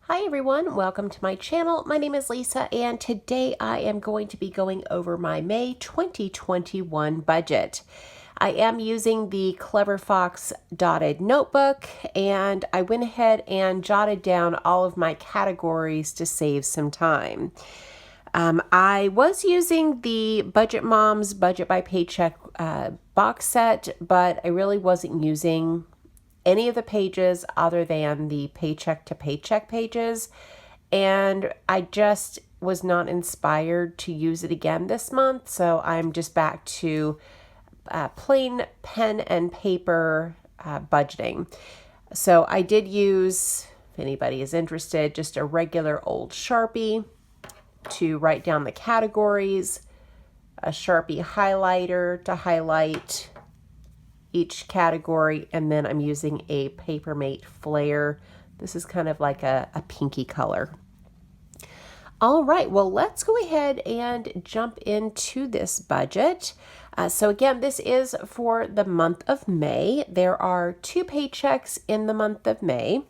Hi everyone, welcome to my channel. My name is Lisa and today I am going to be going over my May 2021 budget. I am using the Clever Fox dotted notebook and I went ahead and jotted down all of my categories to save some time. I was using the Budget Moms Budget by Paycheck box set, but I really wasn't using any of the pages other than the paycheck to paycheck pages. And I just was not inspired to use it again this month. So I'm just back to plain pen and paper budgeting. So I did use, if anybody is interested, just a regular old Sharpie to write down the categories, a Sharpie highlighter to highlight each category, and then I'm using a Papermate Flare. This is kind of like a pinky color. All right, well, let's go ahead and jump into this budget. So again, this is for the month of May. There are 2 paychecks in the month of May.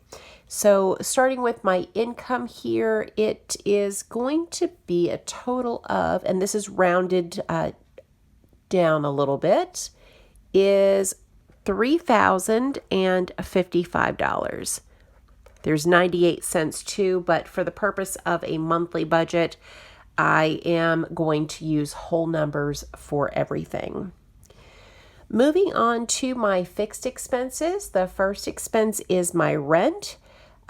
So starting with my income here, it is going to be a total of, and this is rounded down a little bit, is $3,055. There's 98 cents too, but for the purpose of a monthly budget, I am going to use whole numbers for everything. Moving on to my fixed expenses, the first expense is my rent.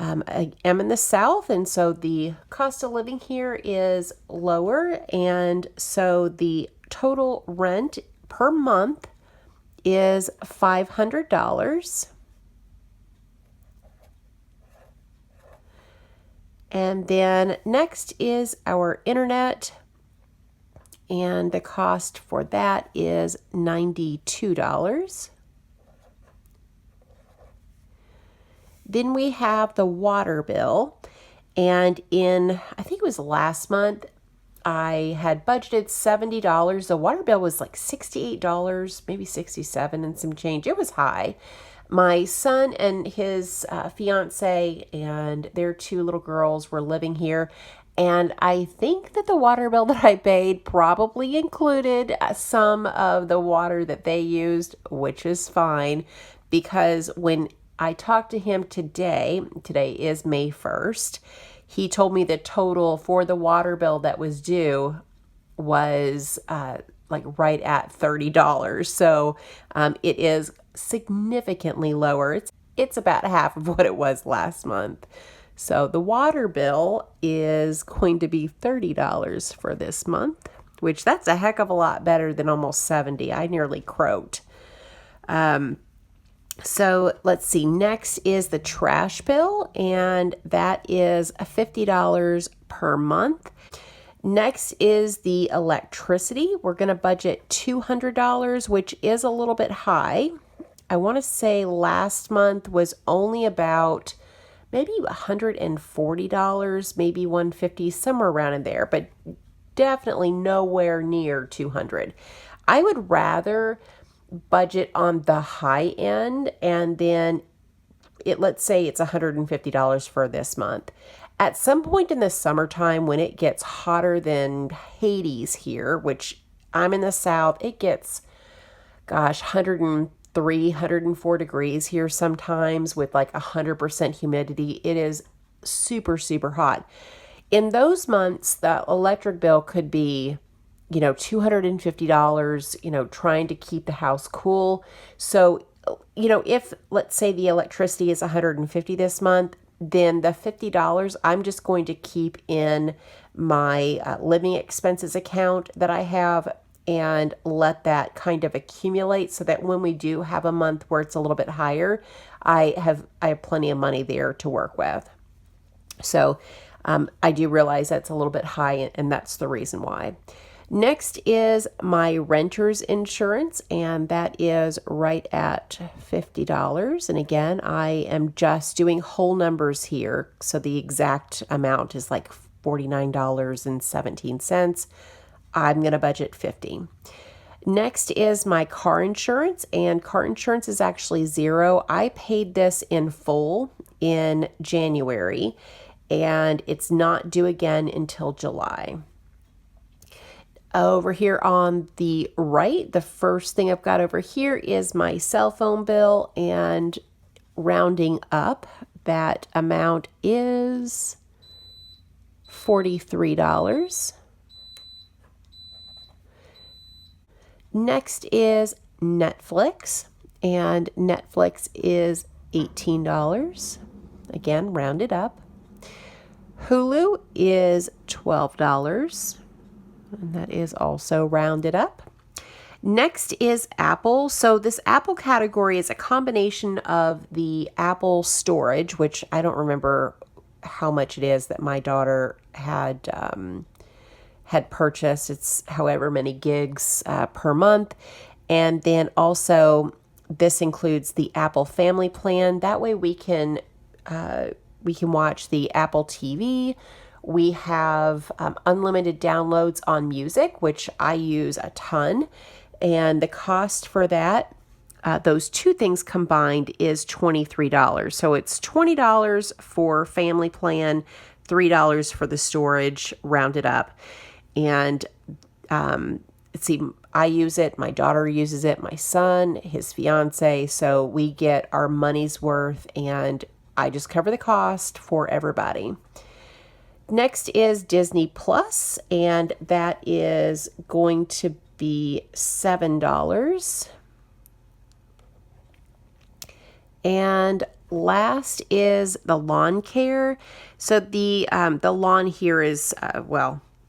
I am in the South, and so the cost of living here is lower, and so the total rent per month is $500. And then next is our internet, and the cost for that is $92. Then we have the water bill, and I think it was last month, I had budgeted $70. The water bill was like $68, maybe $67 and some change. It was high. My son and his fiance and their 2 little girls were living here, and I think that the water bill that I paid probably included some of the water that they used, which is fine, because when I talked to him today is May 1st, he told me the total for the water bill that was due was like right at $30. So it is significantly lower. It's about half of what it was last month. So the water bill is going to be $30 for this month, which that's a heck of a lot better than almost $70. I nearly croaked. So let's see, next is the trash bill, and that is $50 per month. Next is the electricity. We're going to budget $200, which is a little bit high. I want to say last month was only about maybe $140, maybe $150, somewhere around in there, but definitely nowhere near $200. I would rather budget on the high end, and then let's say it's $150 for this month. At some point in the summertime, when it gets hotter than Hades here, which I'm in the South, it gets 103, 104 degrees here sometimes with like 100% humidity. It is super, super hot. In those months, the electric bill could be $250, trying to keep the house cool. So, if let's say the electricity is $150 this month, then the $50 I'm just going to keep in my living expenses account that I have and let that kind of accumulate so that when we do have a month where it's a little bit higher, I have plenty of money there to work with. So I do realize that's a little bit high, and that's the reason why. Next is my renter's insurance, and that is right at $50. And again, I am just doing whole numbers here, so the exact amount is like $49.17. I'm going to budget $50. Next is my car insurance, and car insurance is actually $0. I paid this in full in January, and it's not due again until July. Over here on the right, the first thing I've got over here is my cell phone bill, and rounding up, that amount is $43. Next is Netflix, and Netflix is $18. Again, rounded up. Hulu is $12, and that is also rounded up. Next is Apple. So this Apple category is a combination of the Apple storage, which I don't remember how much it is that my daughter had purchased. It's however many gigs per month. And then also this includes the Apple Family Plan. That way we can watch the Apple TV. We have unlimited downloads on music, which I use a ton. And the cost for that, those two things combined, is $23. So it's $20 for family plan, $3 for the storage, rounded up. And let's see, I use it, my daughter uses it, my son, his fiance. So we get our money's worth, and I just cover the cost for everybody. Next is Disney Plus, and that is going to be $7. And last is the lawn care. So the lawn here is,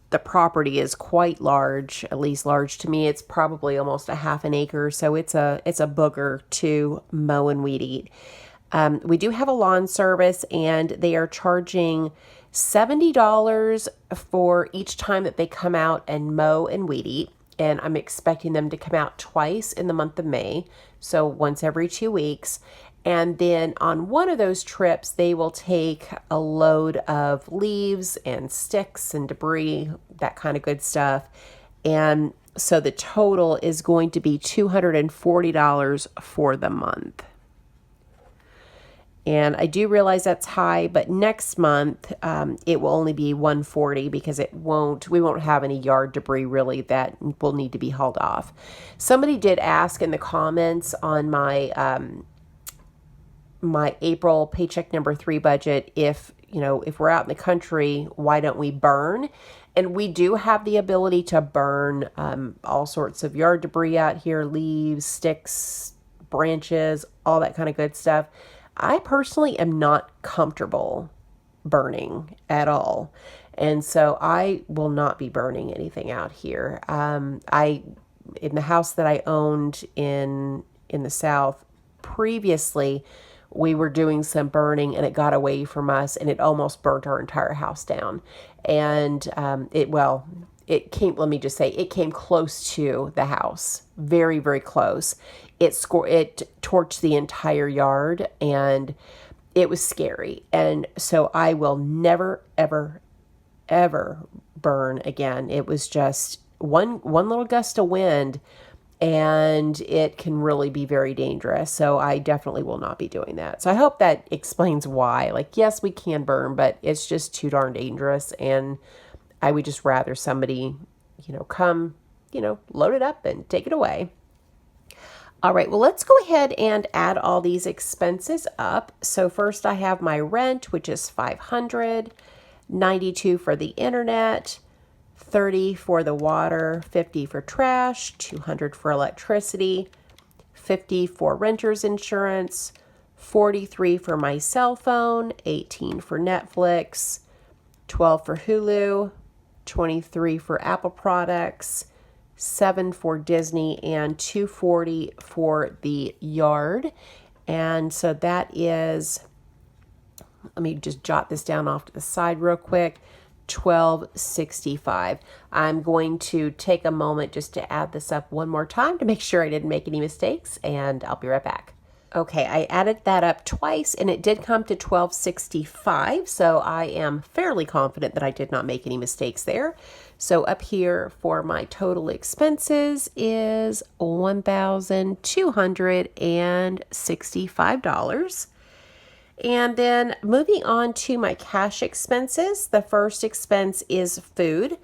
the property is quite large, at least large to me. It's probably almost a half an acre. So it's a booger to mow and weed eat. We do have a lawn service, and they are charging $70 for each time that they come out and mow and weed eat. And I'm expecting them to come out twice in the month of May, so once every 2 weeks. And then on one of those trips, they will take a load of leaves and sticks and debris, that kind of good stuff. And so the total is going to be $240 for the month. And I do realize that's high, but next month it will only be $140 because we won't have any yard debris really that will need to be hauled off. Somebody did ask in the comments on my my April paycheck number 3 budget, if we're out in the country, why don't we burn? And we do have the ability to burn all sorts of yard debris out here, leaves, sticks, branches, all that kind of good stuff. I personally am not comfortable burning at all. And so I will not be burning anything out here. In the house that I owned in the South previously, we were doing some burning and it got away from us, and it almost burnt our entire house down. And it came close to the house, very, very close. It torched the entire yard, and it was scary. And so I will never, ever, ever burn again. It was just one little gust of wind, and it can really be very dangerous. So I definitely will not be doing that. So I hope that explains why. Like, yes, we can burn, but it's just too darn dangerous. And I would just rather somebody, come, load it up and take it away. All right, well, let's go ahead and add all these expenses up. So first I have my rent, which is $500, $92 for the internet, $30 for the water, $50 for trash, $200 for electricity, $50 for renter's insurance, $43 for my cell phone, $18 for Netflix, $12 for Hulu, $23 for Apple products, $7 for Disney, and $240 for the yard. And so that is, let me just jot this down off to the side real quick, $12.65. I'm going to take a moment just to add this up one more time to make sure I didn't make any mistakes, and I'll be right back. Okay, I added that up twice, and it did come to $12.65, so I am fairly confident that I did not make any mistakes there. So up here for my total expenses is $1,265. And then moving on to my cash expenses, the first expense is food.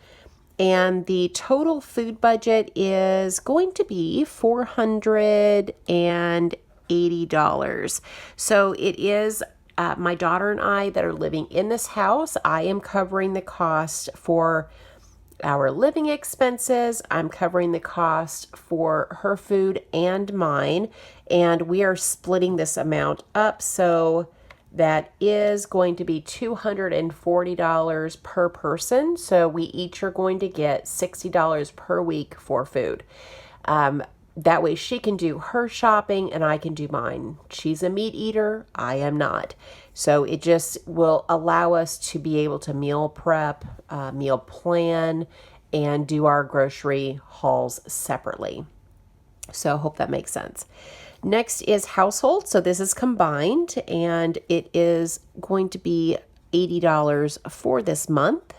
And the total food budget is going to be $480. So it is my daughter and I that are living in this house. I am covering the cost for our living expenses. I'm covering the cost for her food and mine. And we are splitting this amount up. So that is going to be $240 per person. So we each are going to get $60 per week for food. That way she can do her shopping and I can do mine. She's a meat eater. I am not. So it just will allow us to be able to meal prep, meal plan, and do our grocery hauls separately. So I hope that makes sense. Next is household. So this is combined and it is going to be $80 for this month.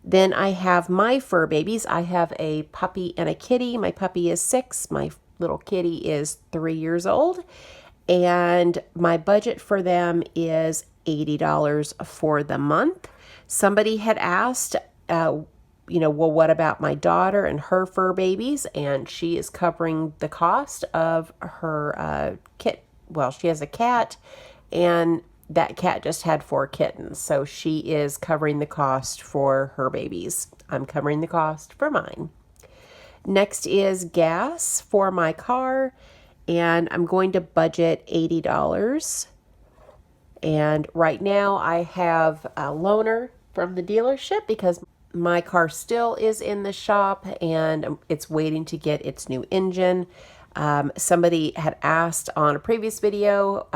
Then I have my fur babies. I have a puppy and a kitty. My puppy is 6. My little kitty is 3 years old. And my budget for them is $80 for the month. Somebody had asked, well, what about my daughter and her fur babies? And she is covering the cost of her kit. Well, she has a cat, and that cat just had 4 kittens. So she is covering the cost for her babies. I'm covering the cost for mine. Next is gas for my car, and I'm going to budget $80. And right now I have a loaner from the dealership because my car still is in the shop and it's waiting to get its new engine. Somebody had asked on a previous video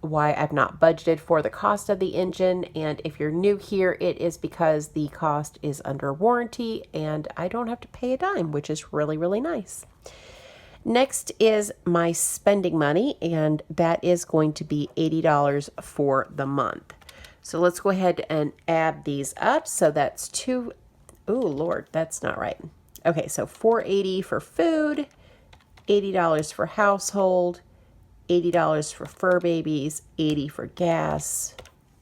why I've not budgeted for the cost of the engine. And if you're new here, it is because the cost is under warranty and I don't have to pay a dime, which is really, really nice. Next is my spending money, and that is going to be $80 for the month. So let's go ahead and add these up. So that's oh Lord, that's not right. Okay, so $480 for food, $80 for household, $80 for fur babies, $80 for gas,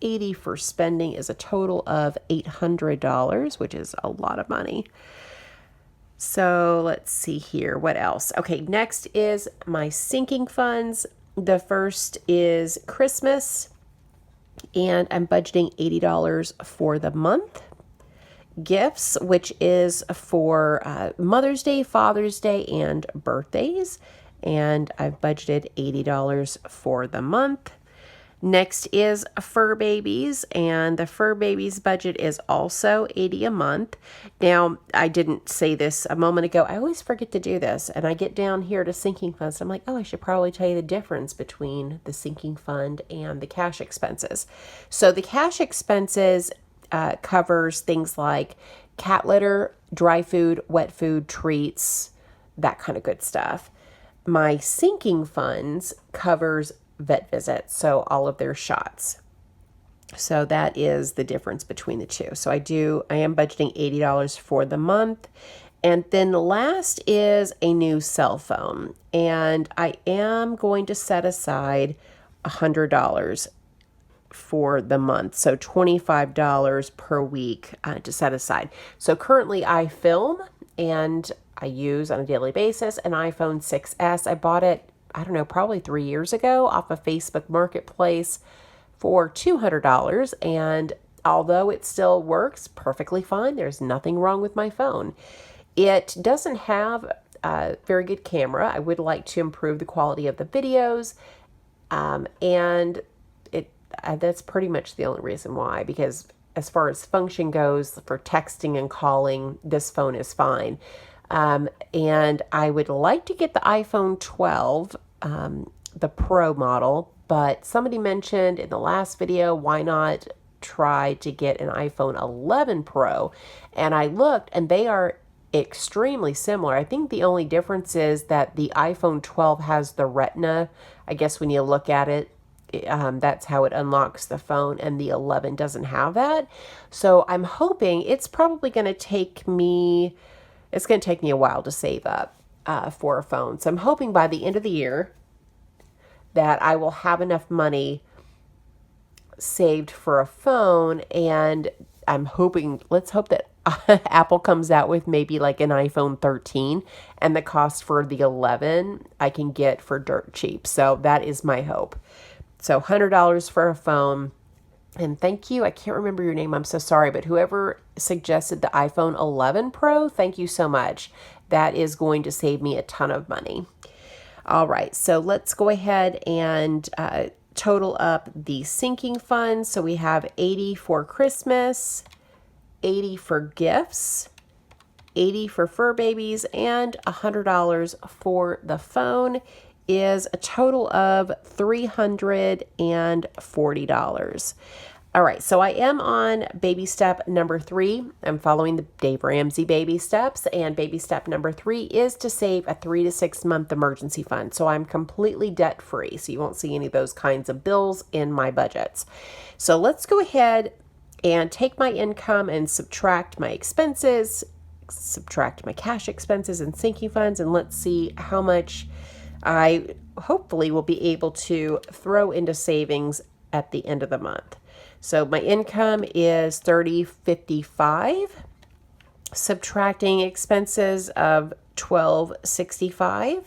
$80 for spending is a total of $800, which is a lot of money. So let's see here. What else? Okay, next is my sinking funds. The first is Christmas, and I'm budgeting $80 for the month. Gifts, which is for Mother's Day, Father's Day, and birthdays. And I've budgeted $80 for the month. Next is fur babies, and the fur babies budget is also $80 a month. Now, I didn't say this a moment ago. I always forget to do this, and I get down here to sinking funds. I'm like, oh, I should probably tell you the difference between the sinking fund and the cash expenses. So the cash expenses covers things like cat litter, dry food, wet food, treats, that kind of good stuff. My sinking funds covers vet visits, so all of their shots. So that is the difference between the two. So I am budgeting $80 for the month. And then the last is a new cell phone. And I am going to set aside $100 for the month. So $25 per week to set aside. So currently I film and I use on a daily basis an iPhone 6S. I bought it, I don't know, probably 3 years ago off of Facebook Marketplace for $200. And although it still works perfectly fine, there's nothing wrong with my phone. It doesn't have a very good camera. I would like to improve the quality of the videos. And that's pretty much the only reason why, because as far as function goes for texting and calling, this phone is fine. And I would like to get the iPhone 12, the Pro model, but somebody mentioned in the last video, why not try to get an iPhone 11 Pro? And I looked and they are extremely similar. I think the only difference is that the iPhone 12 has the Retina. I guess when you look at it, that's how it unlocks the phone, and the 11 doesn't have that. So I'm hoping it's probably going to take me a while to save up for a phone. So I'm hoping by the end of the year that I will have enough money saved for a phone, and I'm hoping, let's hope that Apple comes out with maybe like an iPhone 13, and the cost for the 11 I can get for dirt cheap. So that is my hope. So $100 for a phone. And thank you. I can't remember your name. I'm so sorry. But whoever suggested the iPhone 11 Pro, thank you so much. That is going to save me a ton of money. All right. So let's go ahead and total up the sinking funds. So we have 80 for Christmas, 80 for gifts, 80 for fur babies, and $100 for the phone is a total of $340. All right, so I am on baby step number 3. I'm following the Dave Ramsey baby steps, and baby step number 3 is to save a 3 to 6 month emergency fund. So I'm completely debt free, so you won't see any of those kinds of bills in my budgets. So let's go ahead and take my income and subtract my expenses, subtract my cash expenses and sinking funds, and let's see how much I hopefully will be able to throw into savings at the end of the month. So my income is $30.55, subtracting expenses of $12.65,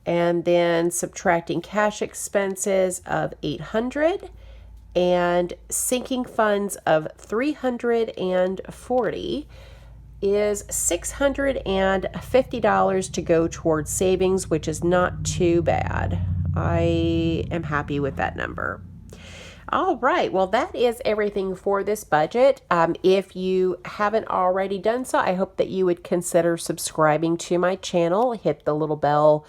and then subtracting cash expenses of $800, and sinking funds of $340 is $650 to go towards savings, which is not too bad. I am happy with that number. All right, well, that is everything for this budget. If you haven't already done so, I hope that you would consider subscribing to my channel. Hit the little bell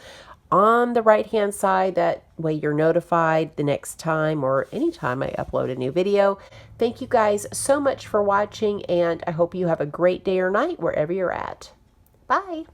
on the right-hand side. That way you're notified the next time or anytime I upload a new video. Thank you guys so much for watching, and I hope you have a great day or night wherever you're at. Bye.